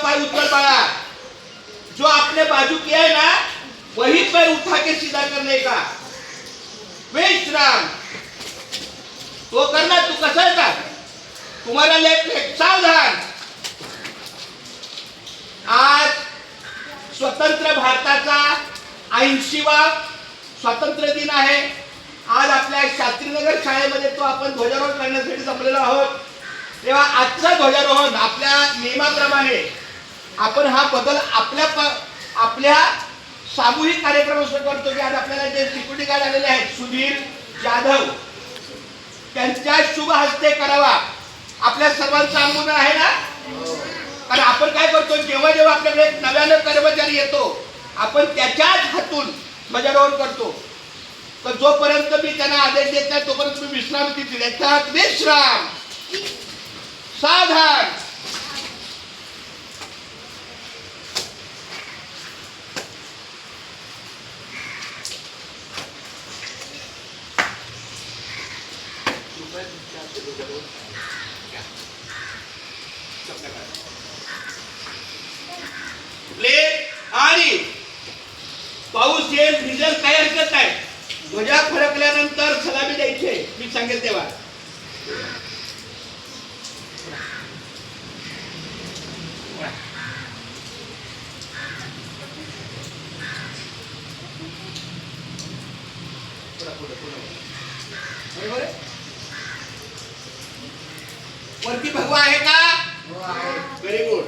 पाय उत्तर बाळा, जो आपने बाजू किया है ना वही पैर उठा के सीधा करने का। विश्राम तो करना। तू कसा है का तुम्हारा लेफ्ट लेग सावधान। आज स्वतंत्र भारताचा 80वा स्वातंत्र्य दिन आहे। आज आपल्या शास्त्रीनगर शाळेमध्ये तो आपण ध्वजारोहण करण्यासाठी जमलेलो आहोत। तेव्हा आजचा ध्वजारोहण आपल्या नियमाप्रमाणे आपण हा बदल आपल्या सामूहिक कार्यक्रमासाठी करतो की आज आपल्याला जे सिक्युरिटी गार्ड आलेले आहेत सुधीर जाधव त्यांच्या शुभ हस्ते करावा। आपल्या सर्वांचा आमंत्रण आहे ना। कारण आपण काय करतो जेव्हा जेव्हा आपल्याकडे नव्यानं कर्मचारी येतो आपण त्याच्याच हातून ध्वजारोहण करतो। तर जोपर्यंत मी त्यांना आदेश देत नाही तोपर्यंत तुम्ही विश्रांती दिली। विश्राम सावधान। आणि पाऊस येईल भिजेल काय हरकत नाही। ध्वजा फडकल्यानंतर सलामी द्यायची मी सांगेल तेव्हा। वरती भगवा आहे का? Very good.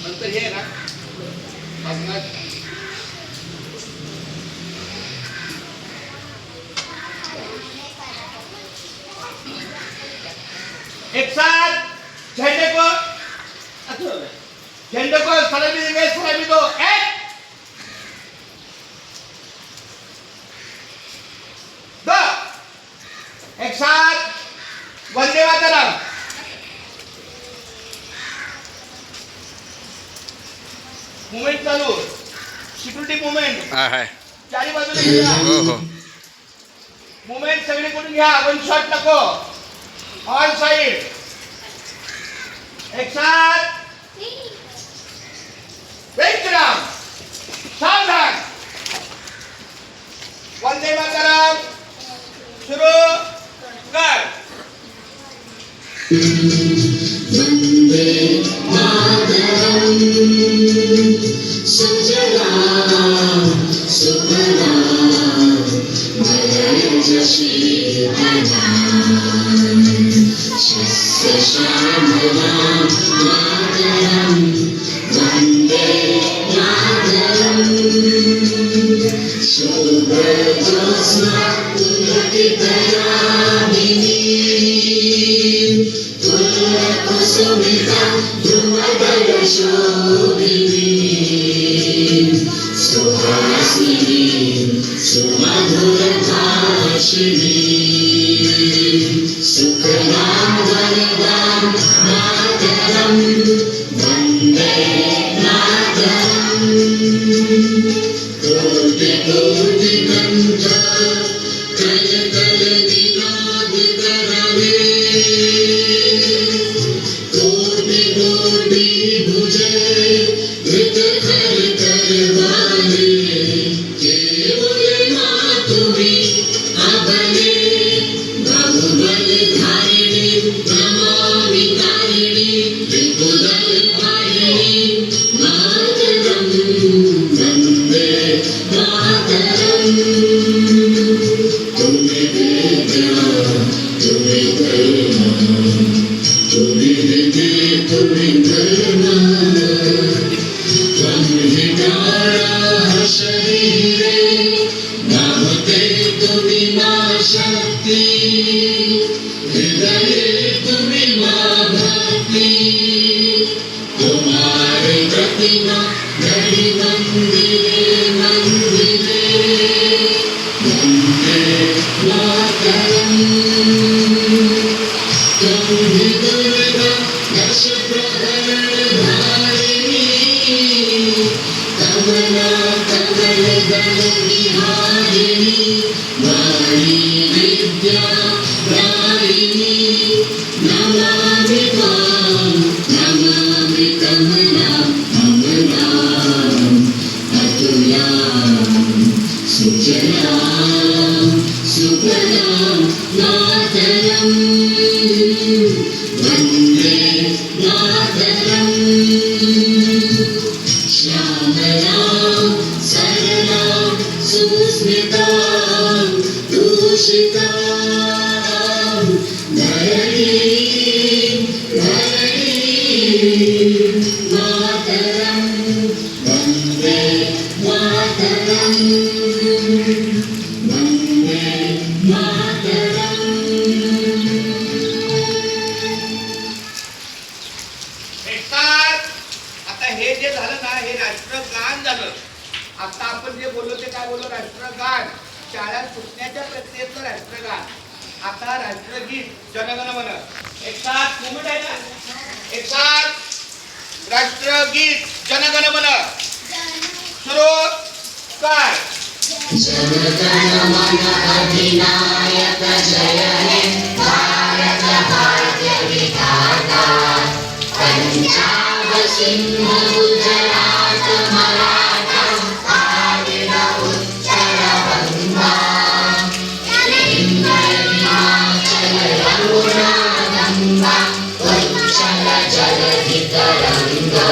नंतर हे ना एक साथ झंडे को सलामी देंगे। सलामी दो। एक साथ वंदे मातरम। मूवमेंट चालू। सिक्युरिटी मूवमेंट चारी बाजूने घ्या। मूवमेंट सगळे करून घ्या। वन शॉट नको। All side. एक साथ विश्राम सावधान। वंदे मातरम शुरू कर। वंदे मातरम सुजलाम सुफलाम मलयज शीतलाम शस्य श्यामलाम मातरम वंदे मातरम शुभ्रज्योत्स्ना पुलकितयामिनी तुल्यकुसुमिता ध्रुवदलशोभिनी सुहासिनी सुमधुरभाषिणी सुखदां वरदां मातरं वन्दे मातरम्। कोटि कोटि कंठ कल कल निनाद करवे कोटि कोटि भुजे धृत कर करवाले केवल मातुरी अबले बहुबल धारिणी नमामि तारिणी विपुदल पारिणी मातरं वन्दे मातरम्। तुम्हें विद्या तुम्हें करुणा तुम्हें विधि तुम्हें धर्म त्वं हि प्राणः शरीरे नामते तुम्हें मां शक्ति हृदये तुम्हें मां भक्ति तुम्हारे प्रतिमा घड़ी मंदिरे मंदिरे वन्दे मातरम्। त्वं हि दुर्गा दश प्रहरणधारिणी कमला कमलदल विहारिणी वाणी विद्या नमामि त्वां नमामि कमलां कमलाम् अतुलां सुजलां सुफलां मातरम् वन्दे मातरम् श्यामलां सरलां सुस्मितां दूषितां धरणीं मातरं वन्दे मातरम् वन्दे मातरम् एकसाथ आता हे जे झालं ना हे राष्ट्रगान झालं. आता आपण जे बोललो ते काय बोललो? राष्ट्रगान. शाळा सुटण्याच्या प्रक्रियेतलं राष्ट्रगान. आता राष्ट्रगीत जनगण मन. एकसाथ मुमेंट आहे ना. एकसाथ राष्ट्रगीत जनगण मन सुरू कर. जनगणमन अधिनायक जय हे भारत भाग्य विधाता पंजाब सिंह गुजरात मराठा द्राविड उत्तर बंगा हिमाचल यमुना गंगा उच्चल जलधि तरंगा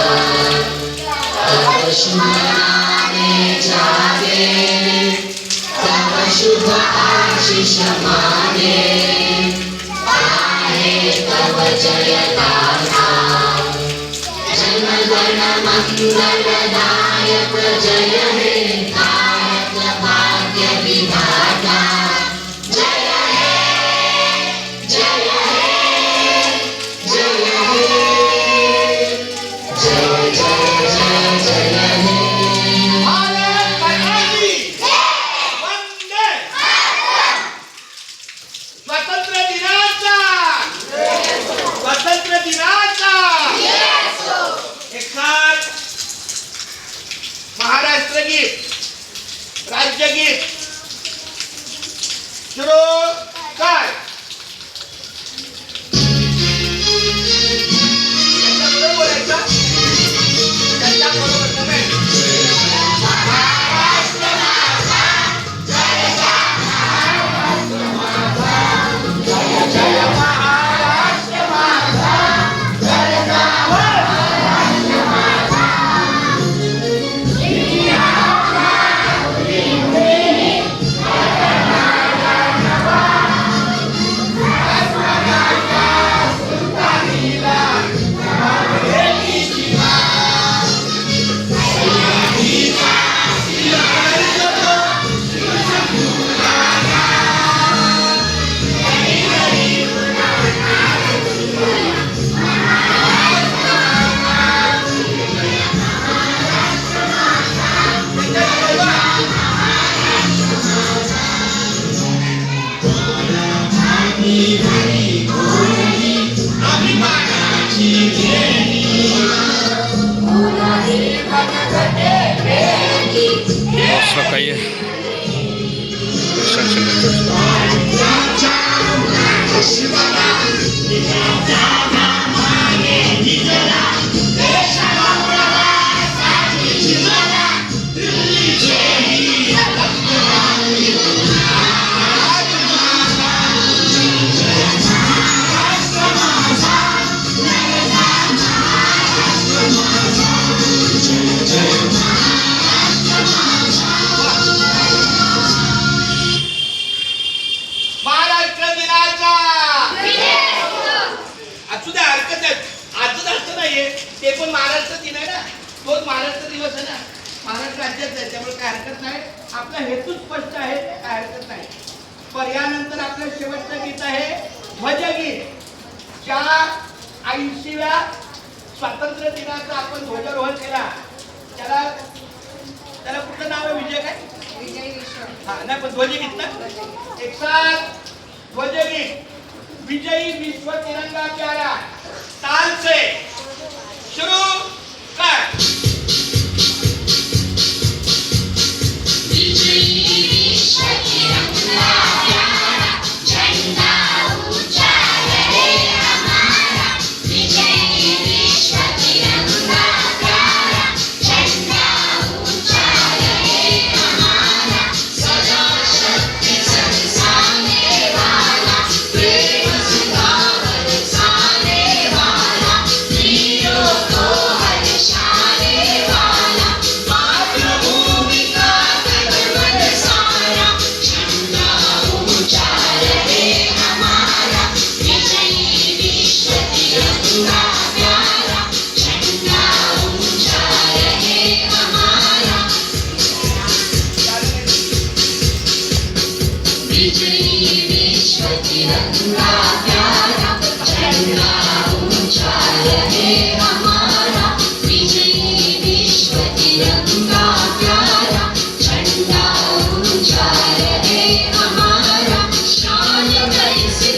तव सुमराने जागे तव शुभ आशीष माने गाहे तव जय गाथा जनगण मंगलदायक जय हे भारत भाग्य विधाता जय हे जय हे जय हे जय जय जय जय हे भारत माताची वंदे स्वातंत्र्य दिनाचा एकसाथ महाराष्ट्र गीत राज्यगीत सुरू कर. त्यांच्याबरोबर बोलायचं. त्यांच्याबरोबर नव्हे. Sokaya. महाराष्ट्र दिनाचा असू द्या, हरकत नाही. आजच असं नाहीये, ते पण महाराष्ट्र दिन आहे ना. तोच महाराष्ट्र दिवस आहे ना. महाराष्ट्र राज्यात आहे, त्यामुळे काय हरकत नाही. आपला हेतू स्पष्ट आहे, काय हरकत नाही. पण यानंतर आपलं शेवटचं गीत आहे ध्वजगीत. ज्या 80व्या स्वातंत्र्य दिनाचा आपण ध्वजारोहण केला, त्याला कुठलं नाव आहे? विजय काय? हा नाही, पण ध्वजगीत ना. एक साथ ध्वजगीत विजयी विश्व तिरंगा प्यारा ताल से शुरू कर. विजयी विश्व तिरंगा प्यारा झंडा ऊंचा तिरंगा प्यारा झंडा ऊंचा रहे हमारा विजयी विश्व तिरंगा प्यारा झंडा ऊंचा रहे हमारा शान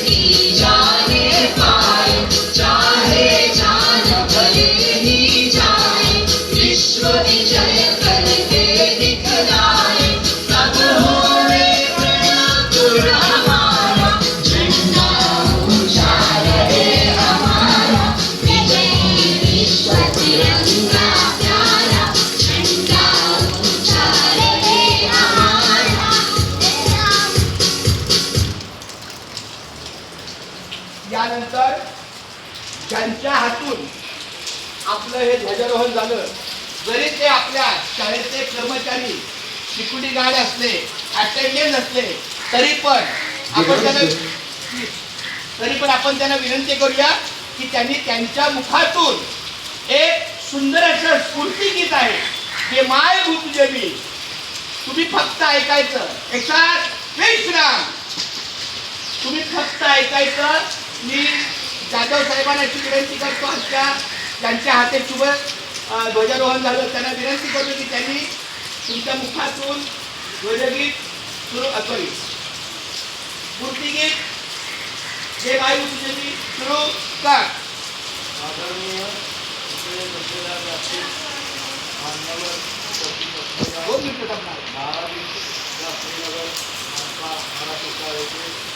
की जाने पाए चाहे जान भले ही जाए विश्व विजय करके दिखलाए तब होवे प्रणकुल हमारा झंडा ऊंचा रहे हमारा विजयी विश्व तिरंगा प्यारा झंडा ऊंचा रहे हमारा यानंतर ज्यांच्या हातून आपलं हे ध्वजारोहण झालं, जरी ते आपल्या शाळेचे कर्मचारी सिक्युरिटी गार्ड असले, अटेंडन्स असले, तरी पण आपण त्यांना विनंती करूया की त्यांनी त्यांच्या मुखातून एक सुंदर असं स्फूर्तिगीत आहे, हे माय भूप जमी, तुम्ही फक्त ऐकायचं. एकसाथ जय श्रीराम. तुम्ही फक्त ऐकायचं. मी जाधव साहेबांना अशी विनंती करतो, आजच्या ज्यांच्या हाते शुभ ध्वजारोहण झालं त्यांना विनंती करतो की त्यांनी तुमच्या मुखातून ध्वजगीत सॉरी स्फूर्तिगीत जे मायू तुझे सुरू कर. आदरणीय मान्यवर दोन मिनिटं थांबणार. महाराष्ट्र शास्त्रीनगर महाराष्ट्र शाळेचे